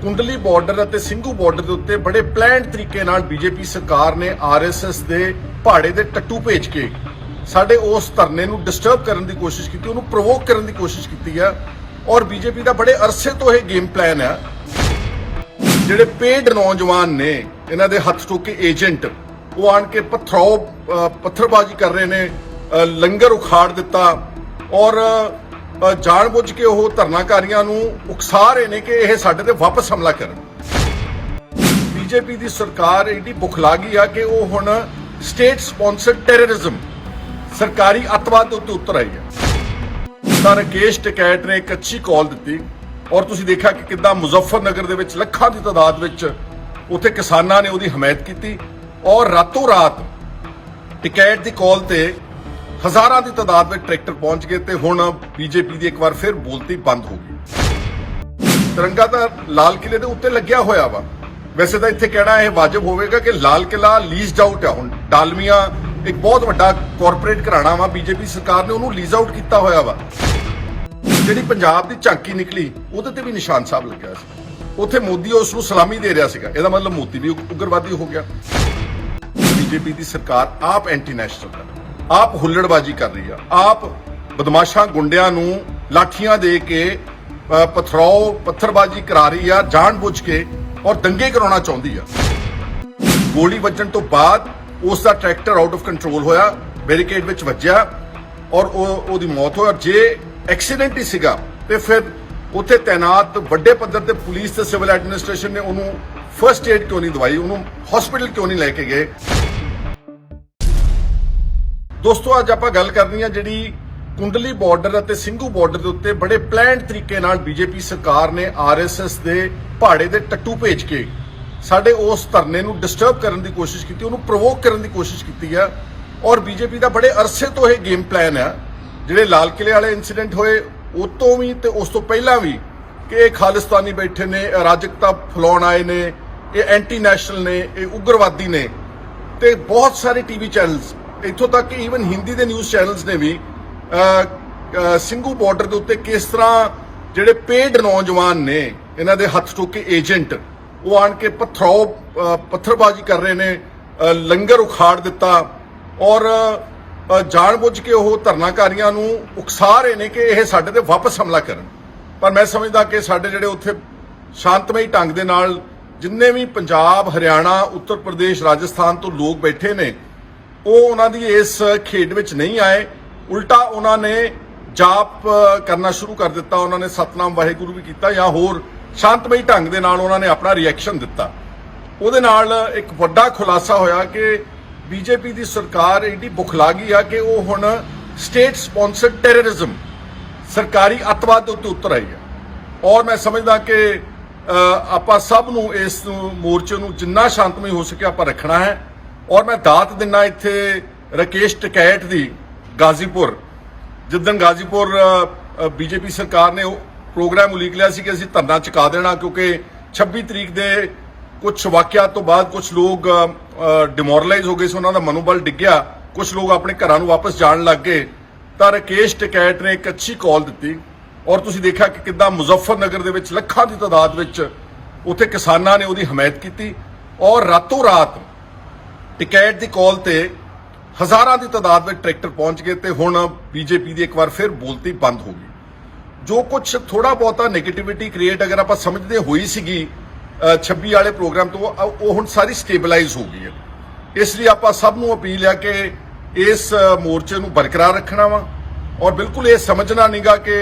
ਕੁੰਡਲੀ border ਅਤੇ Singhu border ਦੇ ਉੱਤੇ ਬੜੇ ਪਲਾਨਡ ਤਰੀਕੇ ਨਾਲ ਬੀਜੇਪੀ ਸਰਕਾਰ ਨੇ ਆਰਐਸਐਸ ਦੇ ਪਹਾੜੇ ਦੇ ਟੱਟੂ ਭੇਜ ਕੇ ਸਾਡੇ ਉਸ ਧਰਨੇ ਨੂੰ ਡਿਸਟਰਬ ਕਰਨ ਦੀ ਕੋਸ਼ਿਸ਼ ਕੀਤੀ, ਉਹਨੂੰ ਪ੍ਰੋਵੋਕ ਕਰਨ ਦੀ ਕੋਸ਼ਿਸ਼ ਕੀਤੀ ਹੈ। ਔਰ ਬੀਜੇਪੀ ਦਾ ਬੜੇ ਅਰਸੇ ਤੋਂ ਇਹ ਗੇਮ ਪਲਾਨ ਹੈ। ਜਿਹੜੇ ਪੇਡ ਨੌਜਵਾਨ ਨੇ, ਇਹਨਾਂ ਦੇ ਹੱਥ ਟੋਕੇ ਏਜੰਟ, ਉਹ ਆਣ ਕੇ ਪੱਥਰਬਾਜ਼ੀ ਕਰ ਰਹੇ ਨੇ, ਲੰਗਰ ਉਖਾੜ ਦਿੱਤਾ ਔਰ ਜਾਣਬੁੱਝ ਕੇ ਉਹ ਧਰਨਾਕਾਰੀਆਂ ਨੂੰ ਉਕਸਾ ਰਹੇ ਨੇ ਕਿ ਇਹ ਸਾਡੇ ਤੇ ਵਾਪਸ ਹਮਲਾ ਕਰਨ। ਬੀਜੇਪੀ ਦੀ ਸਰਕਾਰ ਏਡੀ ਬੁਖਲਾ ਗਈ ਆ ਕਿ ਉਹ ਹੁਣ ਸਟੇਟ ਸਪਾਂਸਰਡ ਟੈਰਰਿਜ਼ਮ, ਸਰਕਾਰੀ ਅੱਤਵਾਦ ਦੇ ਉੱਤੇ ਉਤਰ ਆਈ ਹੈ। ਤਾਂ ਰਾਕੇਸ਼ ਟਿਕੈਤ ਨੇ ਇੱਕ ਅੱਛੀ ਕਾਲ ਦਿੱਤੀ ਔਰ ਤੁਸੀਂ ਦੇਖਿਆ ਕਿ ਕਿੱਦਾਂ ਮੁਜ਼ੱਫਰਨਗਰ ਦੇ ਵਿੱਚ ਲੱਖਾਂ ਦੀ ਤਾਦਾਦ ਵਿੱਚ ਉੱਥੇ ਕਿਸਾਨਾਂ ਨੇ ਉਹਦੀ ਹਮਾਇਤ ਕੀਤੀ ਔਰ ਰਾਤੋਂ ਰਾਤ ਟਿਕੈਤ ਦੀ ਕਾਲ ਤੇ ਹਜ਼ਾਰਾਂ ਦੀ ਤਾਦਾਦ ਵਿੱਚ ਟਰੈਕਟਰ ਪਹੁੰਚ ਗਏ ਤੇ ਹੁਣ ਬੀਜੇਪੀ ਦੀ ਇੱਕ ਵਾਰ ਫਿਰ ਬੋਲਤੀ ਬੰਦ ਹੋ ਗਈ। ਤਿਰੰਗਾ ਤਾਂ ਲਾਲ ਕਿਲੇ ਦੇ ਉੱਤੇ ਲੱਗਿਆ ਹੋਇਆ ਵਾ। ਵੈਸੇ ਤਾਂ ਇੱਥੇ ਕਹਿਣਾ ਇਹ ਵਾਜਬ ਹੋਵੇਗਾ ਕਿ ਲਾਲ ਕਿਲਾ ਲੀਜ਼ਡ ਆਊਟ ਹੈ। ਹੁਣ ਡਾਲਮੀਆ ਇੱਕ ਬਹੁਤ ਵੱਡਾ ਕਾਰਪੋਰੇਟ ਘਰਾਣਾ ਵਾ, ਬੀਜੇਪੀ ਸਰਕਾਰ ਨੇ ਉਹਨੂੰ ਲੀਜ਼ ਆਊਟ ਕੀਤਾ ਹੋਇਆ ਵਾ। ਜਿਹੜੀ ਪੰਜਾਬ ਦੀ ਝਾਂਕੀ ਨਿਕਲੀ ਉਹਦੇ ਤੇ ਵੀ ਨਿਸ਼ਾਨ ਸਾਹਿਬ ਲੱਗਿਆ ਸੀ। ਉੱਥੇ ਮੋਦੀ ਉਸ ਨੂੰ ਸਲਾਮੀ ਦੇ ਰਿਹਾ ਸੀਗਾ, ਇਹਦਾ ਮਤਲਬ ਮੋਦੀ ਵੀ ਉਗਰਵਾਦੀ ਹੋ ਗਿਆ। ਬੀਜੇਪੀ ਦੀ ਸਰਕਾਰ ਆਪ ਐਂਟੀ ਨੈਸ਼ਨਲ ਹੈ, ਆਪ ਹੁੱਲੜਬਾਜੀ ਕਰ ਰਹੀ ਆ, ਆਪ ਬਦਮਾਸ਼ਾਂ ਗੁੰਡਿਆਂ ਨੂੰ ਲਾਠੀਆਂ ਦੇ ਕੇ ਪੱਥਰਬਾਜੀ ਕਰਾ ਰਹੀ ਆ ਜਾਣਬੁੱਝ ਕੇ ਔਰ ਦੰਗੇ ਕਰਾਉਣਾ ਚਾਹੁੰਦੀ ਆ। ਗੋਲੀ ਵੱਜਣ ਤੋਂ ਬਾਅਦ ਉਸ ਦਾ ਟਰੈਕਟਰ ਆਊਟ ਆਫ ਕੰਟਰੋਲ ਹੋਇਆ, ਬੈਰੀਕੇਡ ਵਿੱਚ ਵੱਜਿਆ ਔਰ ਉਹਦੀ ਮੌਤ ਹੋਈ। ਔਰ ਜੇ ਐਕਸੀਡੈਂਟ ਹੀ ਸੀਗਾ ਤੇ ਫਿਰ ਉੱਥੇ ਤੈਨਾਤ ਵੱਡੇ ਪੱਧਰ ਤੇ ਪੁਲਿਸ ਤੇ ਸਿਵਲ ਐਡਮਿਨਿਸਟ੍ਰੇਸ਼ਨ ਨੇ ਉਹਨੂੰ ਫਰਸਟ ਏਡ ਕਿਉਂ ਨਹੀਂ ਦਵਾਈ, ਉਹਨੂੰ ਹਸਪੀਟਲ ਕਿਉਂ ਨਹੀਂ ਲੈ ਕੇ ਗਏ। ਦੋਸਤੋ, ਅੱਜ ਆਪਾਂ ਗੱਲ ਕਰਨੀ ਆ ਜਿਹੜੀ ਕੁੰਡਲੀ ਬਾਰਡਰ ਅਤੇ ਸਿੰਘੂ ਬਾਰਡਰ ਦੇ ਉੱਤੇ ਬੜੇ ਪਲਾਨਡ ਤਰੀਕੇ ਨਾਲ ਬੀਜੇਪੀ ਸਰਕਾਰ ਨੇ ਆਰਐਸਐਸ ਦੇ ਪਹਾੜੇ ਦੇ ਟੱਟੂ ਭੇਜ ਕੇ ਸਾਡੇ ਉਸ ਧਰਨੇ ਨੂੰ ਡਿਸਟਰਬ ਕਰਨ ਦੀ ਕੋਸ਼ਿਸ਼ ਕੀਤੀ, ਉਹਨੂੰ ਪ੍ਰੋਵੋਕ ਕਰਨ ਦੀ ਕੋਸ਼ਿਸ਼ ਕੀਤੀ ਹੈ। ਔਰ ਬੀਜੇਪੀ ਦਾ ਬੜੇ ਅਰਸੇ ਤੋਂ ਇਹ ਗੇਮ ਪਲਾਨ ਹੈ। ਜਿਹੜੇ ਲਾਲ ਕਿਲੇ ਵਾਲੇ ਇਨਸੀਡੈਂਟ ਹੋਏ ਉਹ ਤੋਂ ਵੀ ਤੇ ਉਸ ਤੋਂ ਪਹਿਲਾਂ ਵੀ ਕਿ ਇਹ ਖਾਲਿਸਤਾਨੀ ਬੈਠੇ ਨੇ, ਅਰਾਜਕਤਾ ਫੈਲਾਉਣ ਆਏ ਨੇ, ਇਹ ਐਂਟੀ ਨੈਸ਼ਨਲ ਨੇ, ਇਹ ਉਗਰਵਾਦੀ ਨੇ, ਤੇ ਬਹੁਤ ਸਾਰੇ ਟੀਵੀ ਚੈਨਲਸ, ਇੱਥੋਂ ਤੱਕ ਕਿ ਈਵਨ ਹਿੰਦੀ ਦੇ ਨਿਊਜ਼ ਚੈਨਲਸ ਨੇ ਵੀ ਸਿੰਘੂ ਬਾਰਡਰ ਦੇ ਉੱਤੇ ਕਿਸ ਤਰ੍ਹਾਂ ਜਿਹੜੇ ਪੇਡ ਨੌਜਵਾਨ ਨੇ, ਇਹਨਾਂ ਦੇ ਹੱਥ ਟੋਕੇ ਏਜੰਟ, ਉਹ ਆਣ ਕੇ ਪੱਥਰਬਾਜੀ ਕਰ ਰਹੇ ਨੇ, ਲੰਗਰ ਉਖਾੜ ਦਿੱਤਾ ਔਰ ਜਾਣਬੁੱਝ ਕੇ ਉਹ ਧਰਨਾਕਾਰੀਆਂ ਨੂੰ ਉਕਸਾ ਰਹੇ ਨੇ ਕਿ ਇਹ ਸਾਡੇ ਤੇ ਵਾਪਸ ਹਮਲਾ ਕਰਨ। ਪਰ ਮੈਂ ਸਮਝਦਾ ਕਿ ਸਾਡੇ ਜਿਹੜੇ ਉੱਥੇ ਸ਼ਾਂਤਮਈ ਢੰਗ ਦੇ ਨਾਲ ਜਿੰਨੇ ਵੀ ਪੰਜਾਬ, ਹਰਿਆਣਾ, ਉੱਤਰ ਪ੍ਰਦੇਸ਼, ਰਾਜਸਥਾਨ ਤੋਂ ਲੋਕ ਬੈਠੇ ਨੇ, ਉਹ ਉਹਨਾਂ ਦੀ ਇਸ ਖੇਡ ਵਿੱਚ ਨਹੀਂ ਆਏ। ਉਲਟਾ ਉਹਨਾਂ ਨੇ ਜਾਪ ਕਰਨਾ ਸ਼ੁਰੂ ਕਰ ਦਿੱਤਾ, ਉਹਨਾਂ ਨੇ ਸਤਨਾਮ ਵਾਹਿਗੁਰੂ ਵੀ ਕੀਤਾ ਜਾਂ ਹੋਰ ਸ਼ਾਂਤਮਈ ਢੰਗ ਦੇ ਨਾਲ ਉਹਨਾਂ ਨੇ ਆਪਣਾ ਰਿਐਕਸ਼ਨ ਦਿੱਤਾ। ਉਹਦੇ ਨਾਲ ਇੱਕ ਵੱਡਾ ਖੁਲਾਸਾ ਹੋਇਆ ਕਿ ਬੀਜੇਪੀ ਦੀ ਸਰਕਾਰ ਏਡੀ ਬੁਖਲਾ ਗਈ ਆ ਕਿ ਉਹ ਹੁਣ ਸਟੇਟ ਸਪਾਂਸਰਡ ਟੈਰਰਿਜ਼ਮ, ਸਰਕਾਰੀ ਅੱਤਵਾਦ ਦੇ ਉੱਤੇ ਉਤਰ ਆਈ ਹੈ। ਔਰ ਮੈਂ ਸਮਝਦਾ ਕਿ ਆਪਾਂ ਸਭ ਨੂੰ ਇਸ ਮੋਰਚੇ ਨੂੰ ਜਿੰਨਾ ਸ਼ਾਂਤਮਈ ਹੋ ਸਕੇ ਆਪਾਂ ਰੱਖਣਾ ਹੈ। ਔਰ ਮੈਂ ਦਾਤ ਦਿੰਨਾ ਇੱਥੇ ਰਾਕੇਸ਼ ਟਿਕੈਤ ਦੀ ਗਾਜ਼ੀਪੁਰ, ਜਿੱਦਣ ਗਾਜ਼ੀਪੁਰ ਬੀਜੇਪੀ ਸਰਕਾਰ ਨੇ ਉਹ ਪ੍ਰੋਗਰਾਮ ਉਲੀਕ ਲਿਆ ਸੀ ਕਿ ਅਸੀਂ ਧਰਨਾ ਚੁਕਾ ਦੇਣਾ ਕਿਉਂਕਿ 26 ਤਰੀਕ ਦੇ ਕੁਝ ਵਾਕਿਆ ਤੋਂ ਬਾਅਦ ਕੁਝ ਲੋਕ ਡਿਮੋਰਲਾਈਜ਼ ਹੋ ਗਏ ਸੀ, ਉਹਨਾਂ ਦਾ ਮਨੋਬਲ ਡਿੱਗਿਆ, ਕੁਝ ਲੋਕ ਆਪਣੇ ਘਰਾਂ ਨੂੰ ਵਾਪਸ ਜਾਣ ਲੱਗ ਗਏ। ਤਾਂ ਰਾਕੇਸ਼ ਟਿਕੈਤ ਨੇ ਇੱਕ ਅੱਛੀ ਕਾਲ ਦਿੱਤੀ ਔਰ ਤੁਸੀਂ ਦੇਖਿਆ ਕਿ ਕਿੱਦਾਂ ਮੁਜ਼ੱਫਰਨਗਰ ਦੇ ਵਿੱਚ ਲੱਖਾਂ ਦੀ ਤਾਦਾਦ ਵਿੱਚ ਉੱਥੇ ਕਿਸਾਨਾਂ ਨੇ ਉਹਦੀ ਹਮਾਇਤ ਕੀਤੀ ਔਰ ਰਾਤੋਂ ਰਾਤ ਟਿਕੈਟ ਦੀ ਕਾਲ ਤੇ ਹਜ਼ਾਰਾਂ ਦੀ ਤਾਦਾਦ ਵਿੱਚ ਟਰੈਕਟਰ ਪਹੁੰਚ ਗਏ ਤੇ ਹੁਣ ਬੀਜੇਪੀ ਦੀ ਇੱਕ ਵਾਰ ਫਿਰ ਬੋਲਤੀ ਬੰਦ ਹੋ ਗਈ। ਜੋ ਕੁਝ ਥੋੜਾ ਬਹੁਤਾ ਨੈਗੇਟਿਵਿਟੀ ਕ੍ਰੀਏਟ ਅਗਰ ਆਪਾਂ ਸਮਝਦੇ ਹੋਈ ਸੀਗੀ 26 ਵਾਲੇ ਪ੍ਰੋਗਰਾਮ ਤੋਂ, ਉਹ ਹੁਣ ਸਾਰੀ ਸਟੇਬਲਾਈਜ਼ ਹੋ ਗਈ ਹੈ। ਇਸ ਲਈ ਆਪਾਂ ਸਭ ਨੂੰ ਅਪੀਲ ਹੈ ਕਿ ਇਸ ਮੋਰਚੇ ਨੂੰ ਬਰਕਰਾਰ ਰੱਖਣਾ ਵਾ ਔਰ ਬਿਲਕੁਲ ਇਹ ਸਮਝਣਾ ਨਹੀਂਗਾ ਕਿ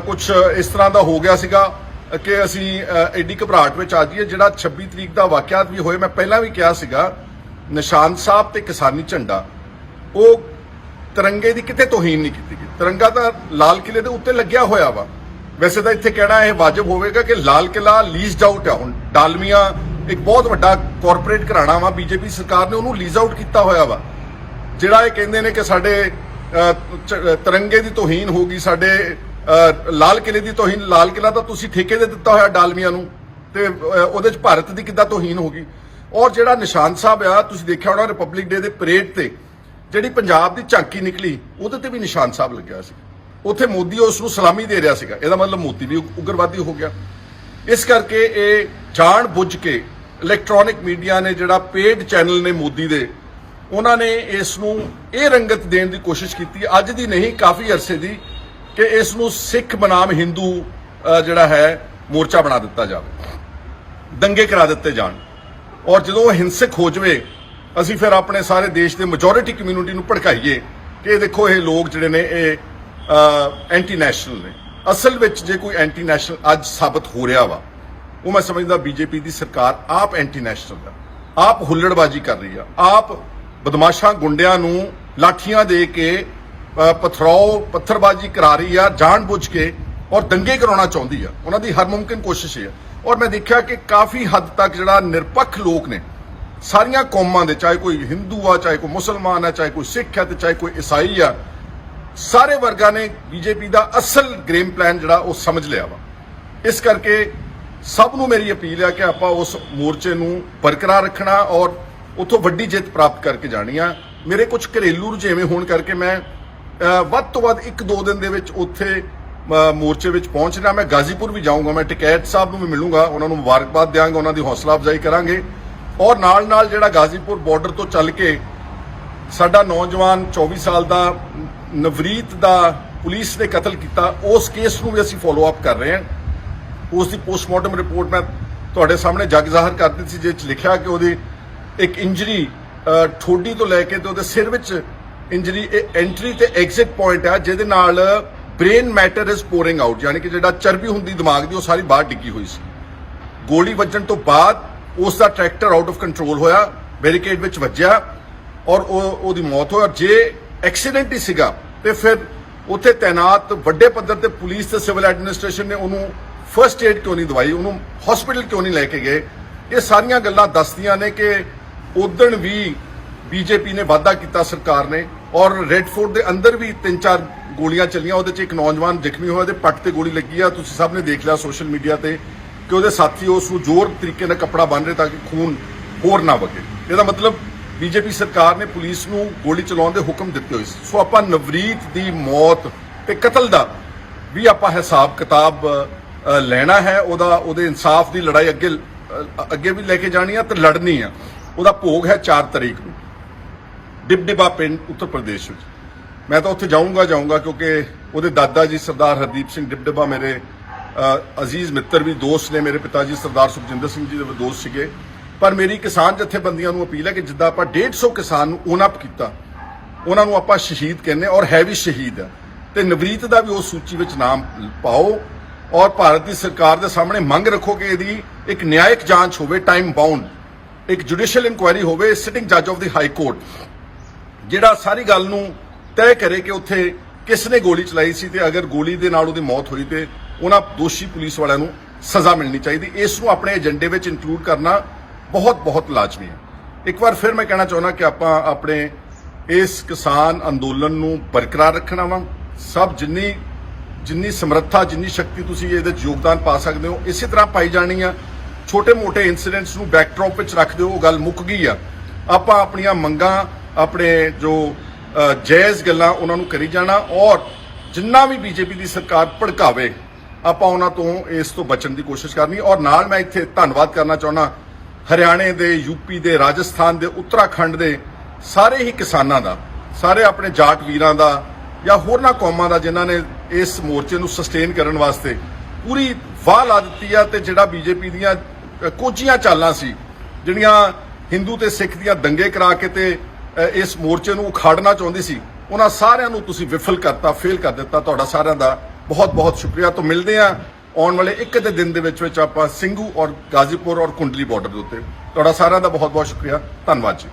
ਕੁਝ ਇਸ ਤਰ੍ਹਾਂ ਦਾ ਹੋ ਗਿਆ ਸੀਗਾ ਕਿ ਅਸੀਂ ਐਡੀ ਘਬਰਾਹਟ ਵਿੱਚ ਆ ਜਾਈਏ। ਜਿਹੜਾ 26 ਤਰੀਕ ਦਾ ਵਾਕਿਆ ਵੀ ਹੋਏ, ਮੈਂ ਪਹਿਲਾਂ ਵੀ ਕਿਹਾ ਸੀਗਾ, ਨਿਸ਼ਾਨ ਸਾਹਿਬ ਤੇ ਕਿਸਾਨੀ ਝੰਡਾ, ਉਹ ਤਿਰੰਗੇ ਦੀ ਕਿਤੇ ਤੋਹੀਨ ਨਹੀਂ ਕੀਤੀ ਗਈ। ਤਿਰੰਗਾ ਤਾਂ ਲਾਲ ਕਿਲੇ ਦੇ ਉੱਤੇ ਲੱਗਿਆ ਹੋਇਆ ਵਾ। ਵੈਸੇ ਤਾਂ ਇੱਥੇ ਕਹਿਣਾ ਇਹ ਵਾਜਬ ਹੋਵੇਗਾ ਕਿ ਲਾਲ ਕਿਲਾ ਲੀਜ਼ਡ ਆਊਟ ਹੈ। ਹੁਣ ਡਾਲਮੀਆ ਇੱਕ ਬਹੁਤ ਵੱਡਾ ਕਾਰਪੋਰੇਟ ਘਰਾਣਾ ਵਾ, ਬੀਜੇਪੀ ਸਰਕਾਰ ਨੇ ਉਹਨੂੰ ਲੀਜ਼ ਆਊਟ ਕੀਤਾ ਹੋਇਆ ਵਾ। ਜਿਹੜਾ ਇਹ ਕਹਿੰਦੇ ਨੇ ਕਿ ਸਾਡੇ ਤਿਰੰਗੇ ਦੀ ਤੋਹੀਨ ਹੋ ਗਈ, ਸਾਡੇ ਲਾਲ ਕਿਲੇ ਦੀ ਤੋਹੀਨ। ਲਾਲ ਕਿਲਾ ਤਾਂ ਤੁਸੀਂ ਠੇਕੇ ਦੇ ਦਿੱਤਾ ਹੋਇਆ ਡਾਲਮੀਆ ਨੂੰ, ਤੇ ਉਹਦੇ ਚ ਭਾਰਤ ਦੀ ਕਿੱਦਾਂ ਤੋਹੀਨ ਹੋ ਗਈ। ਔਰ ਜਿਹੜਾ ਨਿਸ਼ਾਨ ਸਾਹਿਬ ਆ, ਤੁਸੀਂ ਦੇਖਿਆ ਹੋਣਾ ਰਿਪਬਲਿਕ ਡੇ ਦੇ ਪਰੇਡ ਤੇ ਜਿਹੜੀ ਪੰਜਾਬ ਦੀ ਝਾਂਕੀ ਨਿਕਲੀ ਉਹਦੇ ਤੇ ਵੀ ਨਿਸ਼ਾਨ ਸਾਹਿਬ ਲੱਗਿਆ ਸੀ। ਉੱਥੇ ਮੋਦੀ ਉਸ ਨੂੰ ਸਲਾਮੀ ਦੇ ਰਿਹਾ ਸੀਗਾ, ਇਹਦਾ ਮਤਲਬ ਮੋਦੀ ਵੀ ਉਗਰਵਾਦੀ ਹੋ ਗਿਆ। ਇਸ ਕਰਕੇ ਇਹ ਜਾਣ ਬੁੱਝ ਕੇ ਇਲੈਕਟ੍ਰੋਨਿਕ ਮੀਡੀਆ ਨੇ ਜਿਹੜਾ ਪੇਡ ਚੈਨਲ ਨੇ ਮੋਦੀ ਦੇ, ਉਹਨਾਂ ਨੇ ਇਸ ਨੂੰ ਇਹ ਰੰਗਤ ਦੇਣ ਦੀ ਕੋਸ਼ਿਸ਼ ਕੀਤੀ, ਅੱਜ ਦੀ ਨਹੀਂ ਕਾਫੀ ਅਰਸੇ ਦੀ, ਕਿ ਇਸ ਨੂੰ ਸਿੱਖ ਬਨਾਮ ਹਿੰਦੂ ਜਿਹੜਾ ਹੈ ਮੋਰਚਾ ਬਣਾ ਦਿੱਤਾ ਜਾਵੇ, ਦੰਗੇ ਕਰਾ ਦਿੱਤੇ ਜਾਣ, ਔਰ ਜਦੋਂ ਹਿੰਸਕ ਹੋ ਜਾਵੇ ਅਸੀਂ ਫਿਰ ਆਪਣੇ ਸਾਰੇ ਦੇਸ਼ ਦੇ ਮੈਜੋਰਿਟੀ ਕਮਿਊਨਿਟੀ ਨੂੰ ਭੜਕਾਈਏ ਕਿ ਇਹ ਦੇਖੋ ਇਹ ਲੋਕ ਜਿਹੜੇ ਨੇ ਇਹ ਐਂਟੀ ਨੈਸ਼ਨਲ ਨੇ। ਅਸਲ ਵਿੱਚ ਜੇ ਕੋਈ ਐਂਟੀ ਨੈਸ਼ਨਲ ਅੱਜ ਸਾਬਤ ਹੋ ਰਿਹਾ ਵਾ, ਉਹ ਮੈਂ ਸਮਝਦਾ ਬੀਜੇਪੀ ਦੀ ਸਰਕਾਰ ਆਪ ਐਂਟੀ ਨੈਸ਼ਨਲ ਹੈ, ਆਪ ਹੁੱਲੜਬਾਜ਼ੀ ਕਰ ਰਹੀ ਆ, ਆਪ ਬਦਮਾਸ਼ਾਂ ਗੁੰਡਿਆਂ ਨੂੰ ਲਾਠੀਆਂ ਦੇ ਕੇ ਪੱਥਰਬਾਜ਼ੀ ਕਰਾ ਰਹੀ ਆ ਜਾਣ ਬੁੱਝ ਕੇ, ਔਰ ਦੰਗੇ ਕਰਾਉਣਾ ਚਾਹੁੰਦੀ ਆ। ਉਹਨਾਂ ਦੀ ਹਰ ਮੁਮਕਿਨ ਕੋਸ਼ਿਸ਼ ਹੈ। ਔਰ ਮੈਂ ਦੇਖਿਆ ਕਿ ਕਾਫੀ ਹੱਦ ਤੱਕ ਜਿਹੜਾ ਨਿਰਪੱਖ ਲੋਕ ਨੇ ਸਾਰੀਆਂ ਕੌਮਾਂ ਦੇ, ਚਾਹੇ ਕੋਈ ਹਿੰਦੂ ਆ, ਚਾਹੇ ਕੋਈ ਮੁਸਲਮਾਨ ਆ, ਚਾਹੇ ਕੋਈ ਸਿੱਖ ਹੈ ਤੇ ਚਾਹੇ ਕੋਈ ਈਸਾਈ ਆ, ਸਾਰੇ ਵਰਗਾਂ ਨੇ ਬੀਜੇਪੀ ਦਾ ਅਸਲ ਗੇਮ ਪਲਾਨ ਜਿਹੜਾ ਉਹ ਸਮਝ ਲਿਆ ਵਾ। ਇਸ ਕਰਕੇ ਸਭ ਨੂੰ ਮੇਰੀ ਅਪੀਲ ਹੈ ਕਿ ਆਪਾਂ ਉਸ ਮੋਰਚੇ ਨੂੰ ਬਰਕਰਾਰ ਰੱਖਣਾ ਔਰ ਉੱਥੋਂ ਵੱਡੀ ਜਿੱਤ ਪ੍ਰਾਪਤ ਕਰਕੇ ਜਾਣੀ ਆ। ਮੇਰੇ ਕੁਝ ਘਰੇਲੂ ਰੁਝੇਵੇਂ ਹੋਣ ਕਰਕੇ ਮੈਂ ਵੱਧ ਤੋਂ ਵੱਧ 1-2 ਦਿਨ ਦੇ ਵਿੱਚ ਉੱਥੇ ਮੋਰਚੇ ਵਿੱਚ ਪਹੁੰਚਣਾ। ਮੈਂ ਗਾਜ਼ੀਪੁਰ ਵੀ ਜਾਊਂਗਾ, ਮੈਂ ਟਿਕੈਟ ਸਾਹਿਬ ਨੂੰ ਵੀ ਮਿਲੂੰਗਾ, ਉਹਨਾਂ ਨੂੰ ਮੁਬਾਰਕਬਾਦ ਦਿਆਂਗਾ, ਉਹਨਾਂ ਦੀ ਹੌਸਲਾ ਅਫਜ਼ਾਈ ਕਰਾਂਗੇ। ਔਰ ਨਾਲ ਜਿਹੜਾ ਗਾਜ਼ੀਪੁਰ ਬਾਰਡਰ ਤੋਂ ਚੱਲ ਕੇ ਸਾਡਾ ਨੌਜਵਾਨ 24 ਸਾਲ ਦਾ ਨਵਰੀਤ ਦਾ ਪੁਲਿਸ ਨੇ ਕਤਲ ਕੀਤਾ, ਉਸ ਕੇਸ ਨੂੰ ਵੀ ਅਸੀਂ ਫੋਲੋ ਅਪ ਕਰ ਰਹੇ ਹਾਂ। ਉਸ ਦੀ ਪੋਸਟਮਾਰਟਮ ਰਿਪੋਰਟ ਮੈਂ ਤੁਹਾਡੇ ਸਾਹਮਣੇ ਜਗ ਜ਼ਾਹਰ ਕਰ ਦਿੱਤੀ ਸੀ, ਜਿਸ 'ਚ ਲਿਖਿਆ ਕਿ ਉਹਦੀ ਇੱਕ ਇੰਜਰੀ ਠੋਡੀ ਤੋਂ ਲੈ ਕੇ ਤੇ ਉਹਦੇ ਸਿਰ ਵਿੱਚ ਇੰਜਰੀ, ਇਹ ਐਂਟਰੀ ਤੇ ਐਗਜ਼ਿਟ ਪੁਆਇੰਟ ਹੈ, ਜਿਹਦੇ ਨਾਲ ਬ੍ਰੇਨ ਮੈਟਰ ਇਜ਼ ਪੋਰਿੰਗ ਆਊਟ, ਯਾਨੀ ਕਿ ਜਿਹੜਾ ਚਰਬੀ ਹੁੰਦੀ ਦਿਮਾਗ ਦੀ ਉਹ ਸਾਰੀ ਬਾਹਰ ਡਿੱਗੀ ਹੋਈ ਸੀ। ਗੋਲੀ ਵੱਜਣ ਤੋਂ ਬਾਅਦ ਉਸ ਦਾ ਟਰੈਕਟਰ ਆਊਟ ਆਫ ਕੰਟਰੋਲ ਹੋਇਆ, ਬੈਰੀਕੇਡ ਵਿੱਚ ਵੱਜਿਆ ਔਰ ਉਹਦੀ ਮੌਤ ਹੋਈ। ਔਰ ਜੇ ਐਕਸੀਡੈਂਟ ਹੀ ਸੀਗਾ ਤੇ ਫਿਰ ਉੱਥੇ ਤੈਨਾਤ ਵੱਡੇ ਪੱਧਰ ਤੇ ਪੁਲਿਸ ਤੇ ਸਿਵਲ ਐਡਮਿਨਿਸਟ੍ਰੇਸ਼ਨ ਨੇ ਉਹਨੂੰ ਫਰਸਟ ਏਡ ਕਿਉਂ ਨਹੀਂ ਦਵਾਈ, ਉਹਨੂੰ ਹਸਪੀਟਲ ਕਿਉਂ ਨਹੀਂ ਲੈ ਕੇ ਗਏ। ਇਹ ਸਾਰੀਆਂ ਗੱਲਾਂ ਦੱਸਦੀਆਂ ਨੇ ਕਿ ਉਦਣ ਵੀ ਬੀਜੇਪੀ ਨੇ ਵਾਅਦਾ ਕੀਤਾ ਸਰਕਾਰ ਨੇ, ਔਰ ਰੈੱਡ ਫੋਰਟ ਦੇ ਅੰਦਰ ਵੀ 3-4 ਗੋਲੀਆਂ ਚੱਲੀਆਂ, ਉਹਦੇ 'ਚ ਇੱਕ ਨੌਜਵਾਨ ਜ਼ਖਮੀ ਹੋਇਆ, ਉਹਦੇ ਪੱਟ ਤੇ ਗੋਲੀ ਲੱਗੀ ਆ। ਤੁਸੀਂ ਸਭ ਨੇ ਦੇਖ ਲਿਆ ਸੋਸ਼ਲ ਮੀਡੀਆ ਤੇ ਕਿ ਉਹਦੇ ਸਾਥੀ ਉਸ ਨੂੰ ਜ਼ੋਰ ਤਰੀਕੇ ਨਾਲ ਕੱਪੜਾ ਬੰਨ੍ਹ ਰਹੇ ਤਾਂ ਕਿ ਖੂਨ ਹੋਰ ਨਾ ਵਗੇ। ਇਹਦਾ ਮਤਲਬ ਬੀਜੇਪੀ ਸਰਕਾਰ ਨੇ ਪੁਲਿਸ ਨੂੰ ਗੋਲੀ ਚਲਾਉਣ ਦੇ ਹੁਕਮ ਦਿੱਤੇ ਹੋਏ ਸੀ। ਸੋ ਆਪਾਂ ਨਵਰੀਤ ਦੀ ਮੌਤ ਤੇ ਕਤਲ ਦਾ ਵੀ ਆਪਾਂ ਹਿਸਾਬ ਕਿਤਾਬ ਲੈਣਾ ਹੈ, ਉਹਦੇ ਇਨਸਾਫ ਦੀ ਲੜਾਈ ਅੱਗੇ ਵੀ ਲੈ ਕੇ ਜਾਣੀ ਆ ਤੇ ਲੜਨੀ ਆ। ਉਹਦਾ ਭੋਗ ਹੈ 4 ਤਰੀਕ ਨੂੰ ਡਿਬਡਿਬਾ ਪਿੰਡ, ਉੱਤਰ ਪ੍ਰਦੇਸ਼ ਵਿੱਚ। ਮੈਂ ਤਾਂ ਉੱਥੇ ਜਾਊਂਗਾ ਕਿਉਂਕਿ ਉਹਦੇ ਦਾਦਾ ਜੀ ਸਰਦਾਰ ਹਰਦੀਪ ਸਿੰਘ ਡਿਬਡਿਬਾ ਮੇਰੇ ਅਜ਼ੀਜ਼ ਮਿੱਤਰ ਵੀ, ਦੋਸਤ ਨੇ। ਮੇਰੇ ਪਿਤਾ ਜੀ ਸਰਦਾਰ ਸੁਖਜਿੰਦਰ ਸਿੰਘ ਜੀ ਦੇ ਦੋਸਤ ਸੀਗੇ। ਪਰ ਮੇਰੀ ਕਿਸਾਨ ਜਥੇਬੰਦੀਆਂ ਨੂੰ ਅਪੀਲ ਹੈ ਕਿ ਜਿੱਦਾਂ ਆਪਾਂ 150 ਕਿਸਾਨ ਨੂੰ ਓਨ ਅਪ ਕੀਤਾ, ਉਹਨਾਂ ਨੂੰ ਆਪਾਂ ਸ਼ਹੀਦ ਕਹਿੰਦੇ ਔਰ ਹੈ ਵੀ ਸ਼ਹੀਦ ਆ, ਤੇ ਨਵਰੀਤ ਦਾ ਵੀ ਉਸ ਸੂਚੀ ਵਿੱਚ ਨਾਮ ਪਾਓ ਔਰ ਭਾਰਤ ਦੀ ਸਰਕਾਰ ਦੇ ਸਾਹਮਣੇ ਮੰਗ ਰੱਖੋ ਕਿ ਇਹਦੀ ਇੱਕ ਨਿਆਇਕ ਜਾਂਚ ਹੋਵੇ, ਟਾਈਮ ਬਾਉਂਡ, ਇੱਕ ਜੁਡੀਸ਼ੀਅਲ ਇਨਕੁਆਇਰੀ ਹੋਵੇ, ਸਿਟਿੰਗ ਜੱਜ ਆਫ ਦੀ ਹਾਈ ਕੋਰਟ, ਜਿਹੜਾ ਸਾਰੀ ਗੱਲ ਨੂੰ ਤੈਅ ਕਰੇ ਕਿ ਉੱਥੇ ਕਿਸ ਨੇ ਗੋਲੀ ਚਲਾਈ ਸੀ, ਤੇ ਅਗਰ ਗੋਲੀ ਦੇ ਨਾਲ ਉਹਦੀ ਮੌਤ ਹੋਈ ਤੇ ਉਹਨਾਂ ਦੋਸ਼ੀ ਪੁਲਿਸ ਵਾਲਿਆਂ ਨੂੰ ਸਜ਼ਾ ਮਿਲਣੀ ਚਾਹੀਦੀ। ਇਸ ਨੂੰ ਆਪਣੇ ਏਜੰਡੇ ਵਿੱਚ ਇਨਕਲੂਡ ਕਰਨਾ ਬਹੁਤ ਲਾਜ਼ਮੀ ਹੈ। ਇੱਕ ਵਾਰ ਫਿਰ ਮੈਂ ਕਹਿਣਾ ਚਾਹੁੰਦਾ ਕਿ ਆਪਾਂ ਆਪਣੇ ਇਸ ਕਿਸਾਨ ਅੰਦੋਲਨ ਨੂੰ ਬਰਕਰਾਰ ਰੱਖਣਾ ਵਾ। ਸਭ ਜਿੰਨੀ ਸਮਰੱਥਾ, ਜਿੰਨੀ ਸ਼ਕਤੀ ਤੁਸੀਂ ਇਹਦੇ 'ਚ ਯੋਗਦਾਨ ਪਾ ਸਕਦੇ ਹੋ, ਇਸੇ ਤਰ੍ਹਾਂ ਪਾਈ ਜਾਣੀ ਆ। ਛੋਟੇ-ਮੋਟੇ ਇਨਸੀਡੈਂਟਸ ਨੂੰ ਬੈਕਡ੍ਰੌਪ ਵਿੱਚ ਰੱਖ ਦਿਓ, ਉਹ ਗੱਲ ਮੁੱਕ ਗਈ ਆ। ਆਪਾਂ ਆਪਣੀਆਂ ਮੰਗਾਂ, ਆਪਣੇ ਜੋ ਜਾਇਜ਼ ਗੱਲਾਂ, ਉਹਨਾਂ ਨੂੰ ਕਰੀ ਜਾਣਾ, ਔਰ ਜਿੰਨਾ ਵੀ ਬੀਜੇਪੀ ਦੀ ਸਰਕਾਰ ਭੜਕਾਵੇ ਆਪਾਂ ਉਹਨਾਂ ਤੋਂ ਇਸ ਤੋਂ ਬਚਣ ਦੀ ਕੋਸ਼ਿਸ਼ ਕਰਨੀ। ਔਰ ਨਾਲ ਮੈਂ ਇੱਥੇ ਧੰਨਵਾਦ ਕਰਨਾ ਚਾਹੁੰਦਾ ਹਰਿਆਣੇ ਦੇ, ਯੂਪੀ ਦੇ, ਰਾਜਸਥਾਨ ਦੇ, ਉੱਤਰਾਖੰਡ ਦੇ ਸਾਰੇ ਹੀ ਕਿਸਾਨਾਂ ਦਾ, ਸਾਰੇ ਆਪਣੇ ਜਾਟ ਵੀਰਾਂ ਦਾ ਜਾਂ ਹੋਰਨਾਂ ਕੌਮਾਂ ਦਾ, ਜਿਨ੍ਹਾਂ ਨੇ ਇਸ ਮੋਰਚੇ ਨੂੰ ਸਸਟੇਨ ਕਰਨ ਵਾਸਤੇ ਪੂਰੀ ਵਾਹ ਲਾ ਦਿੱਤੀ ਆ। ਤੇ ਜਿਹੜਾ ਬੀਜੇਪੀ ਦੀਆਂ ਕੋਝੀਆਂ ਚਾਲਾਂ ਸੀ, ਜਿਹੜੀਆਂ ਹਿੰਦੂ ਤੇ ਸਿੱਖ ਦੀਆਂ ਦੰਗੇ ਕਰਾ ਕੇ ਤੇ ਇਸ ਮੋਰਚੇ ਨੂੰ ਉਖਾੜਨਾ ਚਾਹੁੰਦੀ ਸੀ, ਉਹਨਾਂ ਸਾਰਿਆਂ ਨੂੰ ਤੁਸੀਂ ਵਿਫਲ ਕਰਤਾ, ਫੇਲ ਕਰ ਦਿੱਤਾ। ਤੁਹਾਡਾ ਸਾਰਿਆਂ ਦਾ ਬਹੁਤ ਸ਼ੁਕਰੀਆ। ਤੋਂ ਮਿਲਦੇ ਆ ਆਉਣ ਵਾਲੇ ਇੱਕ ਅੱਧੇ ਦਿਨ ਦੇ ਵਿੱਚ ਆਪਾਂ ਸਿੰਘੂ ਔਰ ਗਾਜ਼ੀਪੁਰ ਔਰ ਕੁੰਡਲੀ ਬਾਰਡਰ ਦੇ ਉੱਤੇ। ਤੁਹਾਡਾ ਸਾਰਿਆਂ ਦਾ ਬਹੁਤ ਸ਼ੁਕਰੀਆ, ਧੰਨਵਾਦ ਜੀ।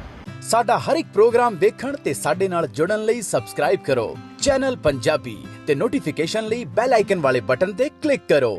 ਸਾਡਾ ਹਰ ਇੱਕ ਪ੍ਰੋਗਰਾਮ ਦੇਖਣ ਤੇ ਸਾਡੇ ਨਾਲ ਜੁੜਨ ਲਈ ਸਬਸਕ੍ਰਾਈਬ ਕਰੋ ਚੈਨਲ ਪੰਜਾਬੀ ਤੇ ਨੋਟੀਫਿਕੇਸ਼ਨ ਲਈ ਬੈਲ ਆਈਕਨ ਵਾਲੇ ਬਟਨ ਤੇ ਕਲਿੱਕ ਕਰੋ।